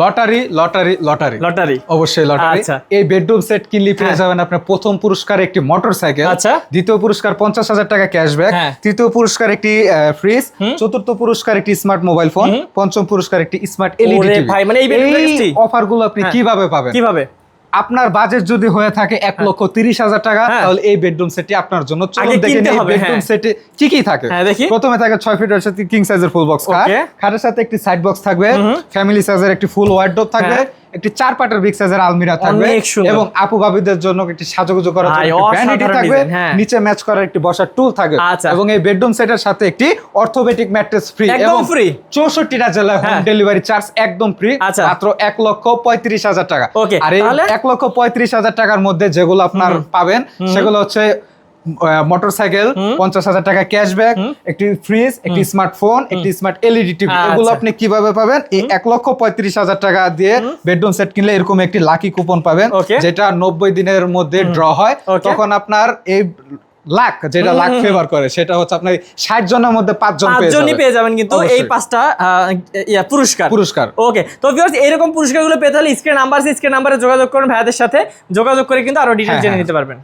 Lottery lottery lottery lottery অবশ্যই lottery. আচ্ছা। এই বেডরুম সেট কিনলে পেয়ে যাবেন আপনার প্রথম পুরস্কার একটি মোটরসাইকেল, আচ্ছা। দ্বিতীয় পুরস্কার 50,000 টাকা ক্যাশব্যাক, হ্যাঁ। তৃতীয় পুরস্কার একটি ফ্রিজ, চতুর্থ পুরস্কার একটি স্মার্ট মোবাইল ফোন, পঞ্চম পুরস্কার একটি স্মার্ট এলইডি ওরে টিভি। ভাই, মানে এই bedroom এই package-টি? অফারগুলো আপনি হ্যাঁ। কিভাবে পাবেন? কিভাবে? আপনার বাজেট যদি হয়ে থাকে 1,30,000 টাকা, হ্যাঁ। তাহলে এই বেডরুম সেটটি আপনার জন্য। চলুন আগে দেখে কিনতে নিই এই হবে, বেডরুম হ্যাঁ। সেটে কি কি থাকে। হ্যাঁ, দেখি। প্রথমে থাকে 6 ফিটের সাথে কিং সাইজের ফুল বক্স খাট, Okay. খাটের সাথে একটি সাইড বক্স থাকবে, ফ্যামিলি সাইজের একটি ফুল ওয়ার্ডরোব থাকবে, হ্যাঁ। একটি 4 পাটের বিগ সাইজের আলমিরা থাকবে, অনেক সুন্দর। এবং আপু ভাবিদের জন্য একটি সাজুগুজু করার জন্য ভাই, একটি ভ্যানিটি অসাধারণ থাকবে, design, হ্যাঁ। নিচে ম্যাচ করার একটি বসার টুল থাকবে, আচ্ছা। এবং এই বেডরুম সেটের সাথে একটি অর্থোপেডিক ম্যাট্রেস ফ্রি, একদম এবং free? 64টা জেলায় হোম হ্যাঁ। ডেলিভারি চার্জ একদম ফ্রি, আচ্ছা। মাত্র 1,35,000 টাকা। Okay, আর এই তাহলে? 1,35,000 টাকার মধ্যে যেগুলো আপনার পাবেন সেগুলো হচ্ছে মোটরসাইকেল, 50,000 টাকা ক্যাশব্যাক, একটি ফ্রিজ, একটি স্মার্টফোন, একটি স্মার্ট এলইডি টিভি। এগুলো আচ্ছা। আপনি কিভাবে পাবেন? এই 1,35,000 টাকা দিয়ে বেডরুম সেট কিনলে এরকম একটি লাকি কুপন পাবেন, Okay. যেটা 90 দিনের মধ্যে ড্র হয়। Okay. তখন আপনার এই লাখ, যেটা লাখ ফেভার করে, সেটা হচ্ছে আপনার 60 জনের মধ্যে 5 জন পেয়ে পাঁচজনই যাবেন। পেয়ে যাবেন কিন্তু এই অবশ্যই। 5টা পুরস্কার। পুরস্কার। ওকে, তো ভিউয়ার্স এরকম পুরস্কারগুলো পেতে হলে স্ক্রিন নাম্বারে যোগাযোগ করুন ভাইয়াদের সাথে, যোগাযোগ করে কিন্তু আরো ডিটেইলস হ্যাঁ, জেনে হ্যাঁ। নিতে পারবেন।